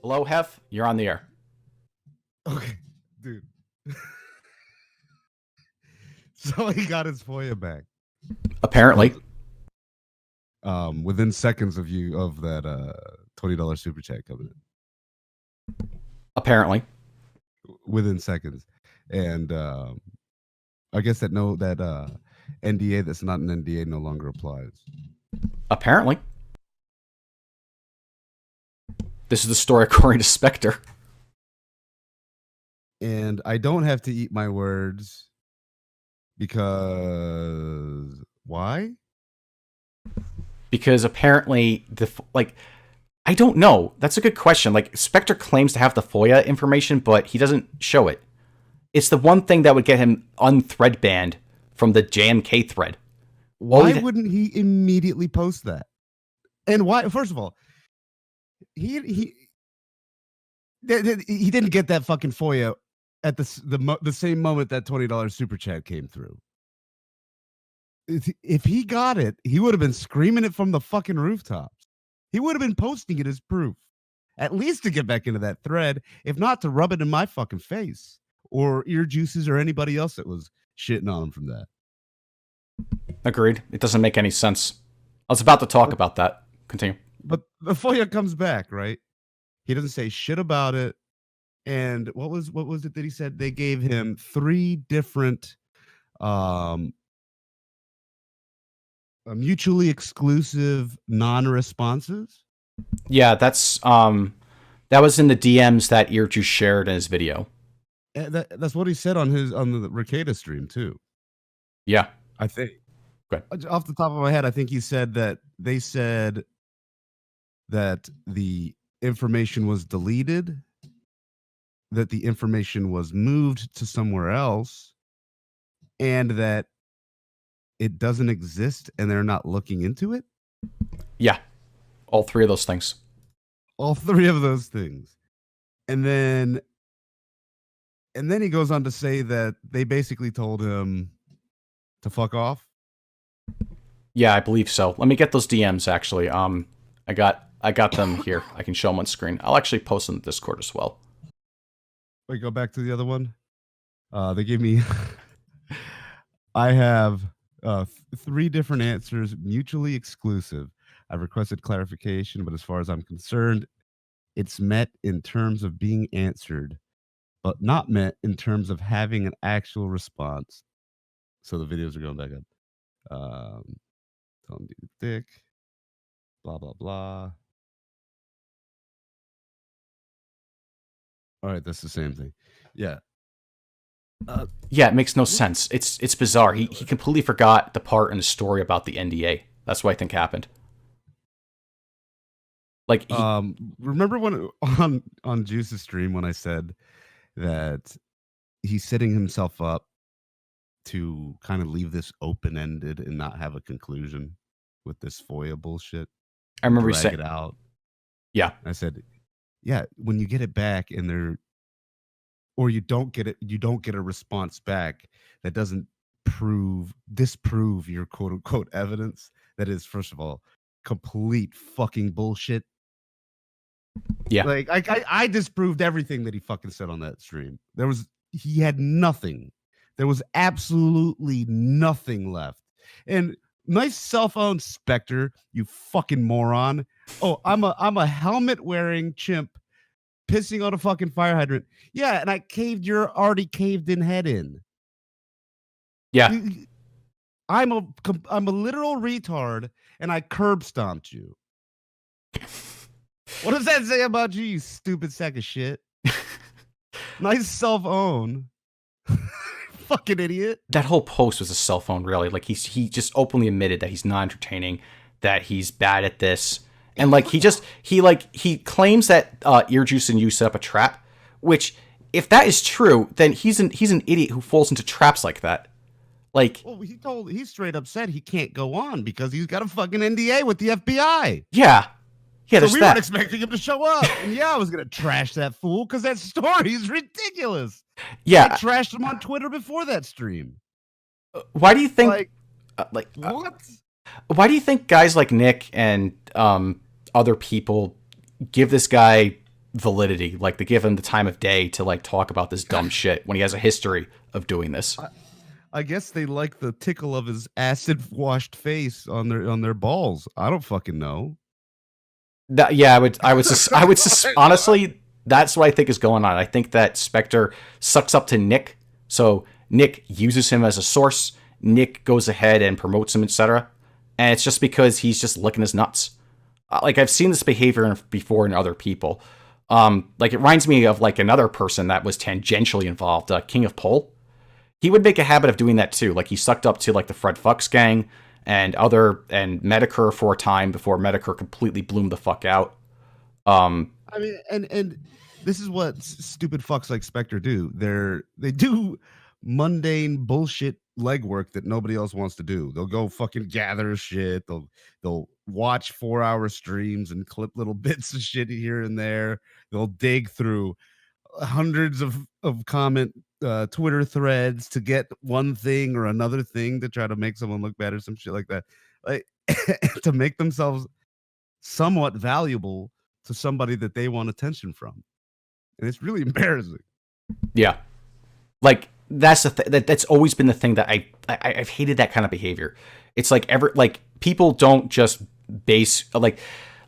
Hello, Heph. You're on the air. Okay, dude. So he got his FOIA back. Apparently. Within seconds of that $20 super chat coming in. Apparently. Within seconds. And I guess that NDA that's not an NDA no longer applies. Apparently. This is the story according to Spectre. And I don't have to eat my words because why? Because apparently I don't know. That's a good question. Like, Spectre claims to have the FOIA information, but he doesn't show it. It's the one thing that would get him unthread banned from the JMK thread. Why wouldn't he immediately post that? And why? First of all, he didn't get that fucking FOIA at the same moment that $20 super chat came through. If he got it, he would have been screaming it from the fucking rooftops. He would have been posting it as proof, at least to get back into that thread, if not to rub it in my fucking face or ear juices or anybody else that was shitting on him from that. Agreed. It doesn't make any sense. I was about to talk about that. Continue. But the FOIA comes back, right? He doesn't say shit about it. And what was it that he said? They gave him 3 different mutually exclusive non-responses. Yeah, that's that was in the DMs that Earjuice shared in his video. That's what he said on the Ricada stream too. Yeah, I think. Good. Off the top of my head, I think he said that they said that the information was deleted, that the information was moved to somewhere else, and that it doesn't exist and they're not looking into it. Yeah. All 3 of those things. All 3 of those things. And then he goes on to say that they basically told him to fuck off. Yeah, I believe so. Let me get those DMs actually. I got them here. I can show them on screen. I'll actually post them in the Discord as well. Wait, go back to the other one. They gave me I have 3 different answers, mutually exclusive. I've requested clarification, but as far as I'm concerned, it's met in terms of being answered, but not met in terms of having an actual response. So the videos are going back up. Tell him to eat a dick. Blah, blah, blah. All right, that's the same thing. Yeah. Yeah, it makes no sense. It's bizarre. He completely forgot the part in the story about the NDA. That's what I think happened. Like, remember when on Juice's stream when I said that he's setting himself up to kind of leave this open-ended and not have a conclusion with this FOIA bullshit? I remember you saying it out. Yeah. I said, yeah, when you get it back and you don't get a response back that doesn't disprove your quote unquote evidence. That is, first of all, complete fucking bullshit. Yeah. Like I disproved everything that he fucking said on that stream. He had nothing. There was absolutely nothing left. And nice cell phone, Spectre, you fucking moron. Oh, I'm a helmet wearing chimp pissing on a fucking fire hydrant. Yeah, and I caved your already caved in head in. Yeah. I'm a literal retard and I curb stomped you. What does that say about you, you stupid sack of shit? Nice self-own. Fucking idiot. That whole post was a cell phone, really. Like, he just openly admitted that he's not entertaining, that he's bad at this. And like he claims that Earjuice and you set up a trap, which if that is true, then he's an idiot who falls into traps like that. Like, well, he straight up said he can't go on because he's got a fucking NDA with the FBI. Yeah. Yeah, so we weren't expecting him to show up. And yeah, I was gonna trash that fool because that story is ridiculous. Yeah. I trashed him on Twitter before that stream. Why do you think what? Why do you think guys like Nick and other people give this guy validity. Like they give him the time of day to like talk about this dumb shit when he has a history of doing this. I guess they like the tickle of his acid washed face on their balls. I don't fucking know. Yeah, honestly, that's what I think is going on. I think that Spectre sucks up to Nick, so Nick uses him as a source. Nick goes ahead and promotes him, etc. And it's just because he's just licking his nuts. Like I've seen this behavior before in other people. Like it reminds me of like another person that was tangentially involved, King of Pole. He would make a habit of doing that too. Like he sucked up to like the Fred Fucks gang and Medicare for a time before Medicare completely bloomed the fuck out. I mean, and this is what stupid fucks like Spectre do. They do mundane bullshit legwork that nobody else wants to do. They'll go fucking gather shit. They'll watch 4-hour streams and clip little bits of shit here and there. They'll dig through hundreds of comment Twitter threads to get one thing or another thing to try to make someone look bad or some shit like that. Like to make themselves somewhat valuable to somebody that they want attention from. And it's really embarrassing. Yeah. Like that's that's always been the thing that I've hated that kind of behavior. It's like people don't just base like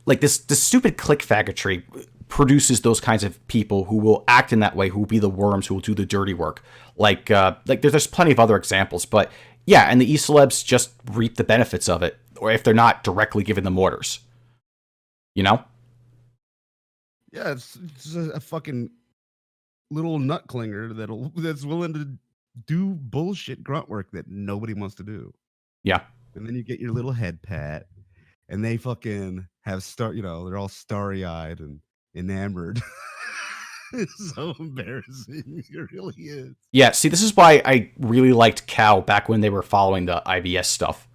this stupid click faggotry produces those kinds of people who will act in that way, who will be the worms, who will do the dirty work. Like there's plenty of other examples, but yeah, and the E-celebs just reap the benefits of it, or if they're not directly giving them orders. You know? Yeah, it's a fucking little nut clinger that's willing to do bullshit grunt work that nobody wants to do. Yeah. And then you get your little head pat, and they fucking have they're all starry-eyed and enamored. It's so embarrassing. It really is. Yeah, see, this is why I really liked Cow back when they were following the IBS stuff.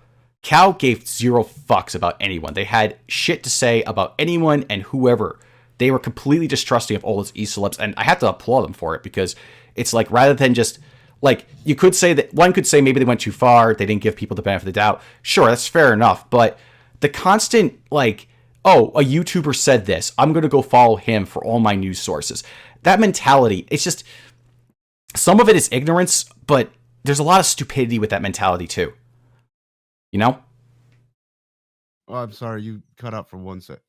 Cow gave zero fucks about anyone. They had shit to say about anyone and whoever. They were completely distrusting of all those E-celebs, and I have to applaud them for it, because it's like, rather than just, like, you could say that, one could say maybe they went too far, they didn't give people the benefit of the doubt. Sure, that's fair enough, but the constant, like, oh, a YouTuber said this, I'm going to go follow him for all my news sources. That mentality, it's just, some of it is ignorance, but there's a lot of stupidity with that mentality too. You know? Oh, I'm sorry, you cut out for 1 sec.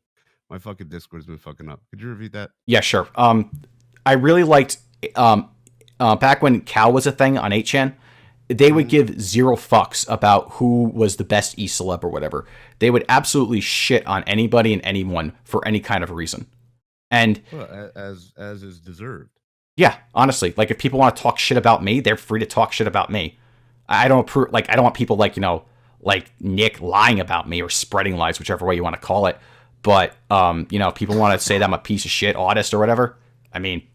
My fucking Discord's been fucking up. Could you repeat that? Yeah, sure. I really liked back when Cow was a thing on 8chan, they would give zero fucks about who was the best E-celeb or whatever. They would absolutely shit on anybody and anyone for any kind of reason. And as is deserved. Yeah, honestly, like if people want to talk shit about me, they're free to talk shit about me. I don't approve. Like I don't want people like like Nick lying about me or spreading lies, whichever way you want to call it. But people want to say that I'm a piece of shit artist or whatever. I mean,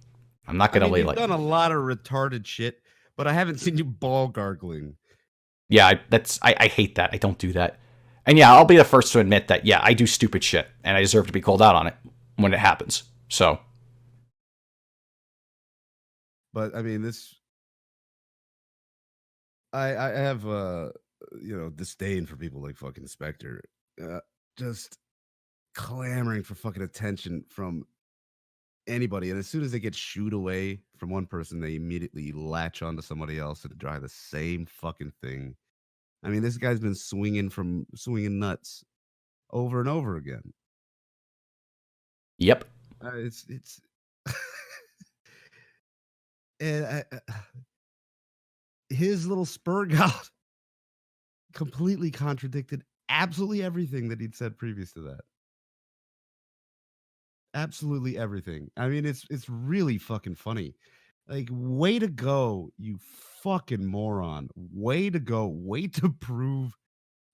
I'm not gonna you've done a lot of retarded shit, but I haven't seen you ball gargling. Yeah, I hate that. I don't do that. And yeah, I'll be the first to admit that. Yeah, I do stupid shit, and I deserve to be called out on it when it happens. So. But I mean, I have disdain for people like fucking Spectre, just clamoring for fucking attention from anybody, and as soon as they get shooed away from one person, they immediately latch onto somebody else and try the same fucking thing. I mean, this guy's been swinging nuts over and over again. Yep. It's and his little spur god completely contradicted absolutely everything that he'd said previous to that. Absolutely everything. I mean, it's really fucking funny. Like, way to go, you fucking moron. Way to go. Way to prove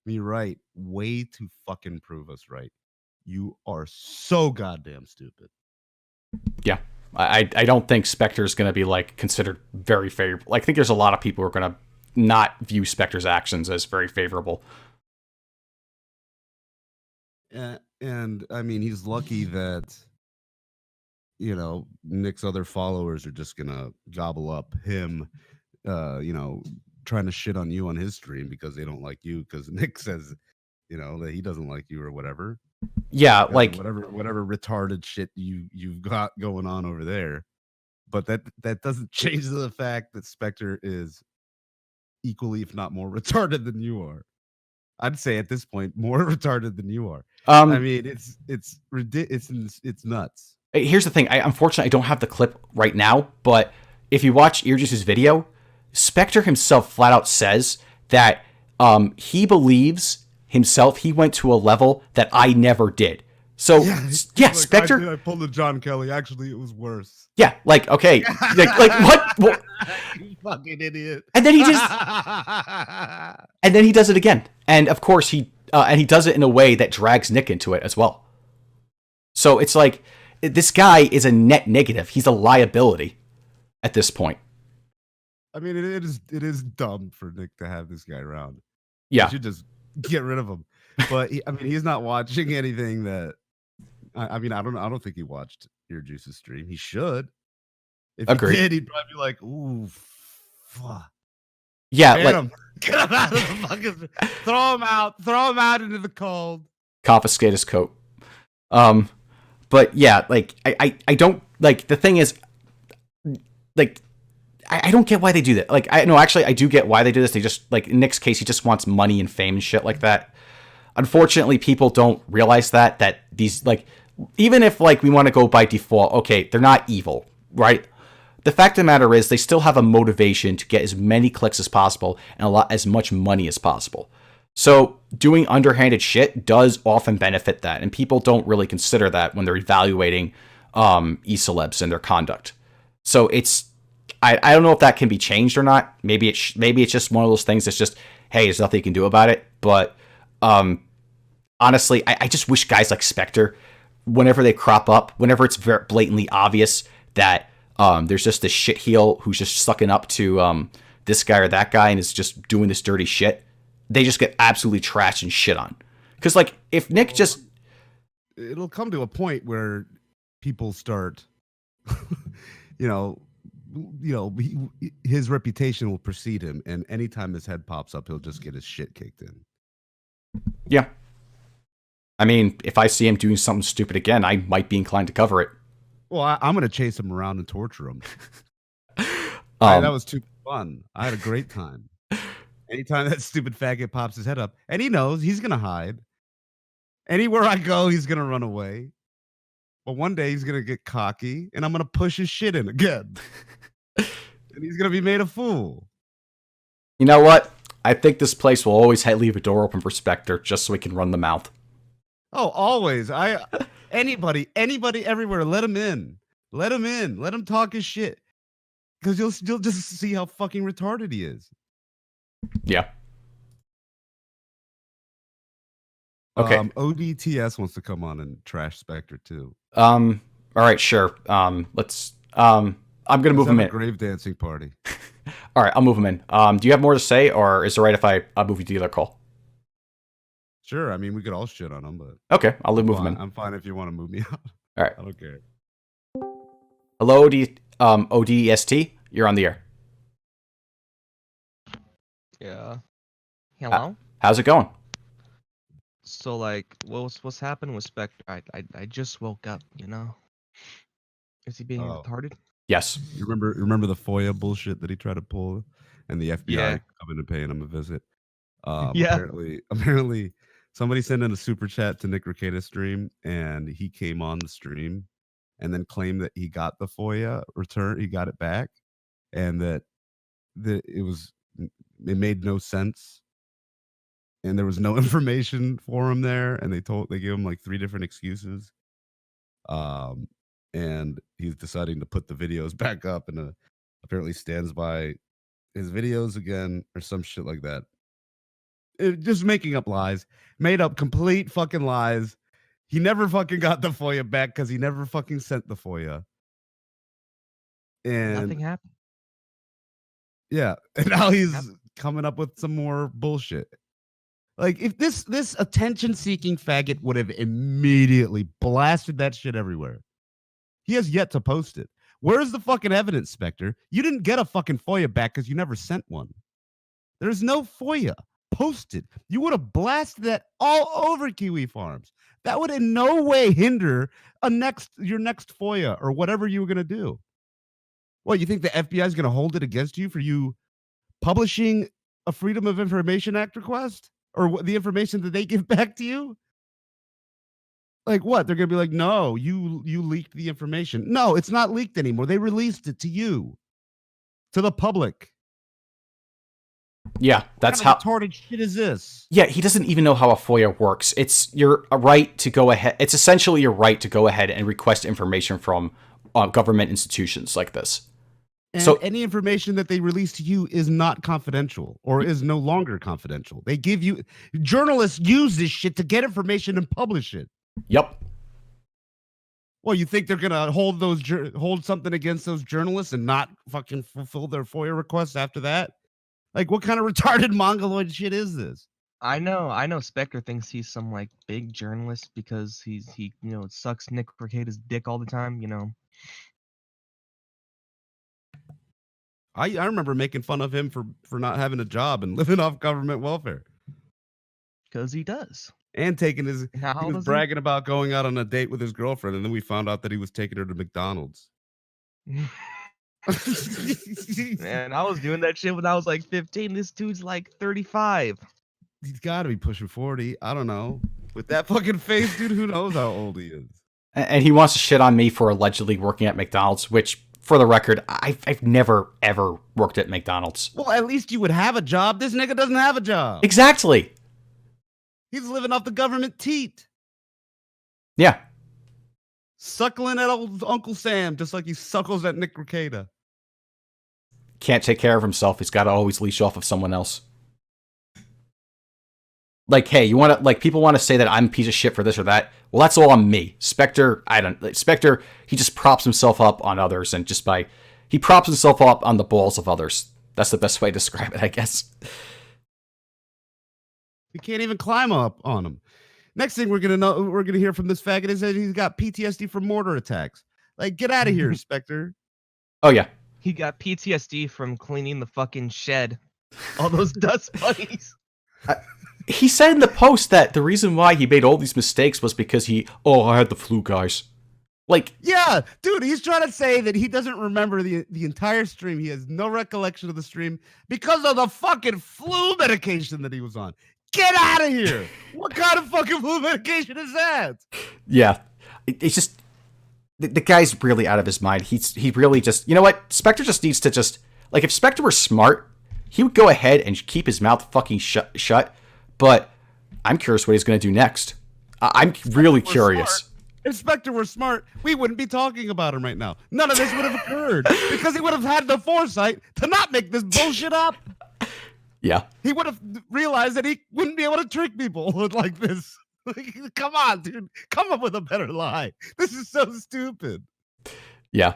me right. Way to fucking prove us right. You are so goddamn stupid. Yeah. I don't think Spectre's going to be like considered very favorable. I think there's a lot of people who are going to not view Spectre's actions as very favorable. And I mean, he's lucky that Nick's other followers are just gonna gobble up him, trying to shit on you on his stream because they don't like you because Nick says, that he doesn't like you or whatever. Yeah, because like whatever retarded shit you've got going on over there. But that doesn't change the fact that Spectre is equally, if not more, retarded than you are. I'd say at this point more retarded than you are. I um mean, it's nuts. here's the thing. Unfortunately I don't have the clip right now, but if you watch EJAS' video, Spectre himself flat out says that he believes himself he went to a level that I never did. So yeah, Like, Spectre. I pulled a John Kelly. Actually, it was worse. Yeah, like okay, like what? You fucking idiot. And then he just and then he does it again, and of course he does it in a way that drags Nick into it as well. So it's like this guy is a net negative. He's a liability at this point. I mean, it is dumb for Nick to have this guy around. Yeah. You should just get rid of him. But I mean, he's not watching anything that. I mean, I don't think he watched Ear Juice's stream. He should. If Agreed. he did, he'd probably be like, "Ooh, fuck." Yeah, Get like him. Get him out of the fucking. Throw him out. Throw him out into the cold. confiscate his coat. But yeah, like I don't like the thing is like I don't get why they do that. Like I no, actually I do get why they do this. They just like in Nick's case, he just wants money and fame and shit like that. Unfortunately, people don't realize that these like even if like we want to go by default, okay, they're not evil, right? The fact of the matter is they still have a motivation to get as many clicks as possible and as much money as possible. So doing underhanded shit does often benefit that, and people don't really consider that when they're evaluating e-celebs and their conduct. So I don't know if that can be changed or not. Maybe it's just one of those things that's just, hey, there's nothing you can do about it. But honestly, I just wish guys like Spectre, whenever they crop up, whenever it's very blatantly obvious that there's just this shitheel who's just sucking up to this guy or that guy and is just doing this dirty shit, they just get absolutely trashed and shit on. Because like if Nick just, it'll come to a point where people start, his reputation will precede him, and anytime his head pops up, he'll just get his shit kicked in. yeah. I mean, if I see him doing something stupid again, I might be inclined to cover it. Well, I'm going to chase him around and torture him. That was too fun. I had a great time. Anytime that stupid faggot pops his head up, and he knows he's going to hide. Anywhere I go, he's going to run away. But one day he's going to get cocky, and I'm going to push his shit in again. And he's going to be made a fool. You know what? I think this place will always leave a door open for Spectre just so we can run the mouth. Oh, always. Anybody everywhere, let him in. Let him in. Let him talk his shit. Because you'll just see how fucking retarded he is. Yeah. Okay. ODTS wants to come on and trash Spectre too. All right, sure. Let's I'm gonna move him in. Grave dancing party. All right, I'll move him in. Do you have more to say, or is it right if I move you to the other call? Sure. I mean, we could all shit on him, but okay, I'll move him in. I'm fine if you want to move me out. All right. I don't care. Hello, ODST. You're on the air. Yeah. Hello? How's it going? So like what's happened with Spectre? I just woke up, you know? Is he being retarded? Yes. You remember the FOIA bullshit that he tried to pull and the FBI coming and paying him a visit? Yeah. Apparently somebody sent in a super chat to Nick Rekida's stream, and he came on the stream and then claimed that he got the FOIA return, he got it back, and that it made no sense, and there was no information for him there, and they gave him like 3 different excuses, and he's deciding to put the videos back up, and apparently stands by his videos again or some shit like that. Just making up lies, made up complete fucking lies. He never fucking got the FOIA back because he never fucking sent the FOIA. And nothing happened. Yeah, and now he's coming up with some more bullshit. Like if this attention-seeking faggot would have immediately blasted that shit everywhere. He has yet to post it. Where's the fucking evidence, Spectre? You didn't get a fucking FOIA back because you never sent one. There's no FOIA. posted. You would have blasted that all over Kiwi Farms. That would in no way hinder your next FOIA or whatever you were going to do. What, you think the FBI is going to hold it against you for you publishing a Freedom of Information Act request or the information that they give back to you? Like what? They're going to be like, no, you leaked the information. No, it's not leaked anymore. They released it to you, to the public. Yeah, that's what how kind of retarded shit is this? Yeah, he doesn't even know how a FOIA works. It's your right to go ahead. It's essentially your right to go ahead and request information from government institutions like this. And so any information that they release to you is not confidential or is no longer confidential. They give you journalists use this shit to get information and publish it. Yep. Well, you think they're gonna hold something against those journalists and not fucking fulfill their FOIA requests after that? Like, what kind of retarded mongoloid shit is this? I know Spectre thinks he's some like big journalist because he sucks Nick Recada's dick all the time, I remember making fun of him for not having a job and living off government welfare. Because he does. And taking he was bragging about going out on a date with his girlfriend, and then we found out that he was taking her to McDonald's. Man, I was doing that shit when I was like 15. This dude's like 35. He's got to be pushing 40. I don't know. With that fucking face, dude, who knows how old he is? And he wants to shit on me for allegedly working at McDonald's, which, for the record, I've never, ever worked at McDonald's. Well, at least you would have a job. This nigga doesn't have a job. Exactly. He's living off the government teat. Yeah. Suckling at old Uncle Sam, just like he suckles at Nick Recaida. Can't take care of himself. He's got to always leash off of someone else. Like, hey, you want to, like, people want to say that I'm a piece of shit for this or that. Well, that's all on me. Spectre, Spectre, he just props himself up on others and he props himself up on the balls of others. That's the best way to describe it, I guess. You can't even climb up on him. Next thing we're gonna hear from this faggot is that he's got PTSD from mortar attacks. Like, get out of here, Spectre. Oh yeah, he got PTSD from cleaning the fucking shed. All those dust bunnies. He said in the post that the reason why he made all these mistakes was because I had the flu, guys. Like, yeah, dude, he's trying to say that he doesn't remember the entire stream. He has no recollection of the stream because of the fucking flu medication that he was on. Get out of here! What kind of fucking flu medication is that? Yeah, it's just the guy's really out of his mind. He really just, you know what? Spectre just needs to just, like, if Spectre were smart, he would go ahead and keep his mouth fucking shut. But I'm curious what he's going to do next. I'm really curious. If Spectre were smart, we wouldn't be talking about him right now. None of this would have occurred because he would have had the foresight to not make this bullshit up. Yeah. He would have realized that he wouldn't be able to trick people like this. Like, come on, dude. Come up with a better lie. This is so stupid. Yeah.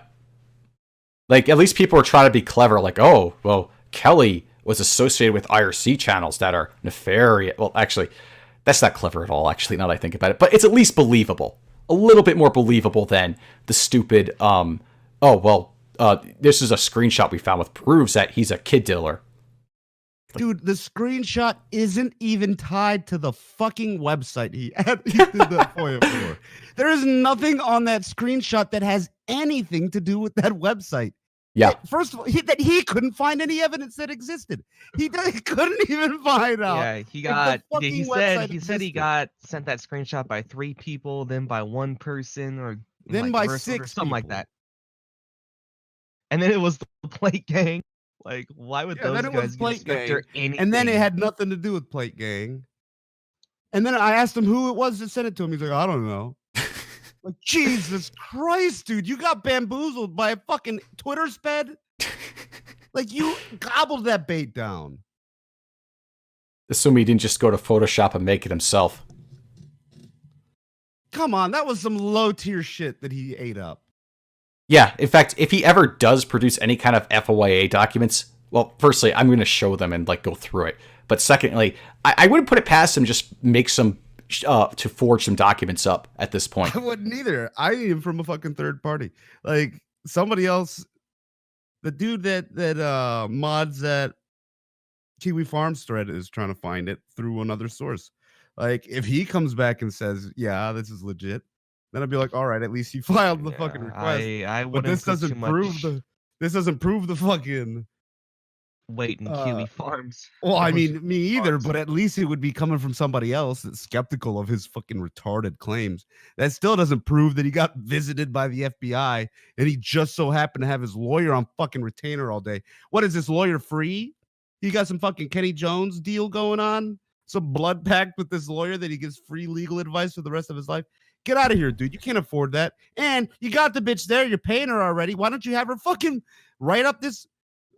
Like, at least people are trying to be clever. Like, oh, well, Kelly was associated with IRC channels that are nefarious. Well, actually, that's not clever at all, actually, now that I think about it. But it's at least believable. A little bit more believable than the stupid, this is a screenshot we found with proves that he's a kid dealer. Dude, the screenshot isn't even tied to the fucking website he did the FOIA for. There is nothing on that screenshot that has anything to do with that website. Yeah. First of all, he couldn't find any evidence that existed. He couldn't even find out. Yeah, he said he got sent that screenshot by 3 people, then by 1 person, or then by 6 or something like that. And then it was the Plate Gang. Like, why would those guys get Spectre anything? And then it had nothing to do with Plate Gang. And then I asked him who it was that sent it to him. He's like, I don't know. Like, Jesus Christ, dude, you got bamboozled by a fucking Twitter sped? Like, you gobbled that bait down. Assume he didn't just go to Photoshop and make it himself. Come on, that was some low-tier shit that he ate up. Yeah, in fact, if he ever does produce any kind of FOIA documents, well, firstly, I'm going to show them and, like, go through it. But secondly, I wouldn't put it past him just make some, to forge some documents up at this point. I wouldn't either. I am from a fucking third party. Like, somebody else, the dude that mods that Kiwi Farms thread is trying to find it through another source. Like, if he comes back and says, yeah, this is legit, then I'd be like, all right, at least he filed the fucking request. I But wouldn't this put too doesn't prove much this doesn't prove the fucking weight in Kiwi Farms. well, I Those mean, me either, farms. but at least it would be coming from somebody else that's skeptical of his fucking retarded claims. That still doesn't prove that he got visited by the FBI and he just so happened to have his lawyer on fucking retainer all day. What is this lawyer free? He got some fucking Kenny Jones deal going on? Some blood pact with this lawyer that he gives free legal advice for the rest of his life? Get out of here, dude. You can't afford that. And you got the bitch there. You're paying her already. Why don't you have her fucking write up this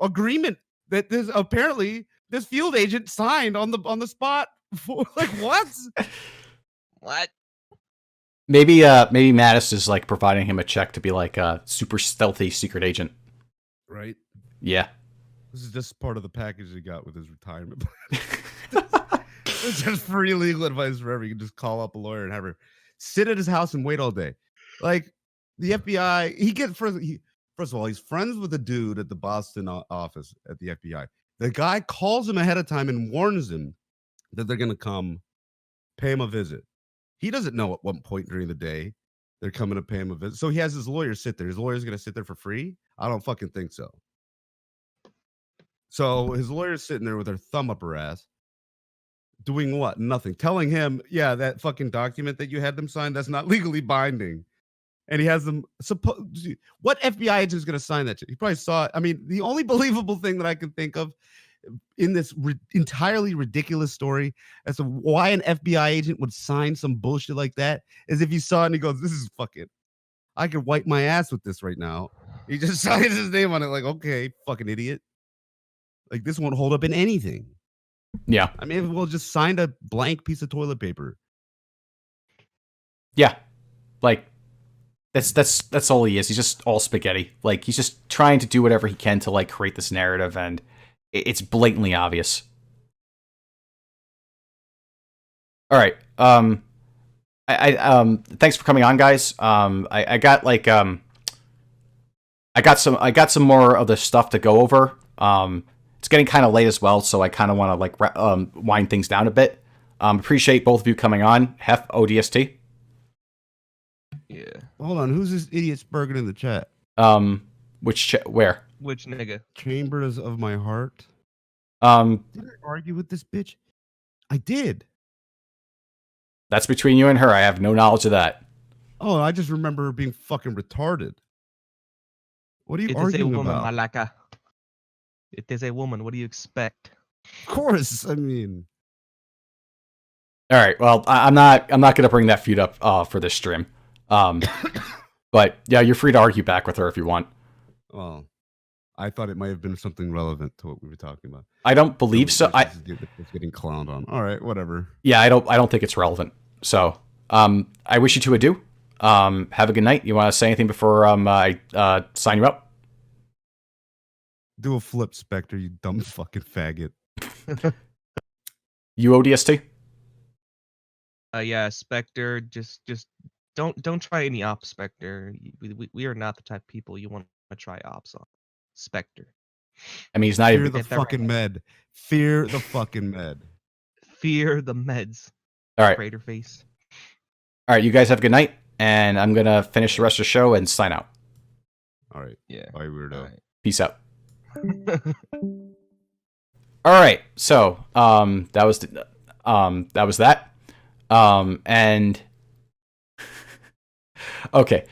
agreement that this apparently this field agent signed on the spot for, like, what? What? Maybe Mattis is like providing him a check to be like a super stealthy secret agent. Right. Yeah. This is just part of the package he got with his retirement plan. It's just free legal advice forever. You can just call up a lawyer and have her sit at his house and wait all day. Like, the FBI, first of all, he's friends with a dude at the Boston office at the FBI. The guy calls him ahead of time and warns him that they're going to come pay him a visit. He doesn't know at what point during the day they're coming to pay him a visit. So he has his lawyer sit there. His lawyer's going to sit there for free? I don't fucking think so. So his lawyer's sitting there with her thumb up her ass. Doing what? Nothing. Telling him, yeah, that fucking document that you had them sign, that's not legally binding. And he has them. What FBI agent is going to sign that? He probably saw it. I mean, the only believable thing that I can think of in this entirely ridiculous story as to why an FBI agent would sign some bullshit like that is if he saw it and he goes, this is fucking, I could wipe my ass with this right now. He just signs his name on it like, okay, fucking idiot. Like, this won't hold up in anything. Yeah. I mean, we'll just sign a blank piece of toilet paper. Yeah. Like, that's all he is. He's just all spaghetti. Like, he's just trying to do whatever he can to like create this narrative, and it's blatantly obvious. All right. Thanks for coming on, guys. I got like I got some more of the stuff to go over. It's getting kind of late as well, so I kind of want to like wind things down a bit. Appreciate both of you coming on. Heph, ODST. Yeah. Hold on, who's this idiot Spurgeon in the chat? Where? Which nigga? Chambers of my heart. Did I argue with this bitch? I did. That's between you and her. I have no knowledge of that. Oh, I just remember her being fucking retarded. What are you arguing about? Malaka. It is a woman. What do you expect? Of course. I mean, all right. Well, I'm not going to bring that feud up for this stream. But yeah, you're free to argue back with her if you want. Well, I thought it might have been something relevant to what we were talking about. I don't believe so. It's getting clowned on. All right, whatever. Yeah, I don't think it's relevant. So, I wish you two adieu. Have a good night. You want to say anything before I sign you up? Do a flip, Spectre, you dumb fucking faggot. You ODST? Yeah, Spectre. Just don't try any ops, Spectre. We are not the type of people you want to try ops on. Spectre. I mean, he's not Fear even the fucking med. Fear the fucking med. Fear the meds. All right. Crater face. All right, you guys have a good night, and I'm gonna finish the rest of the show and sign out. All right. Yeah. Bye, weirdo. All right. Peace out. All right, so that was that. And okay.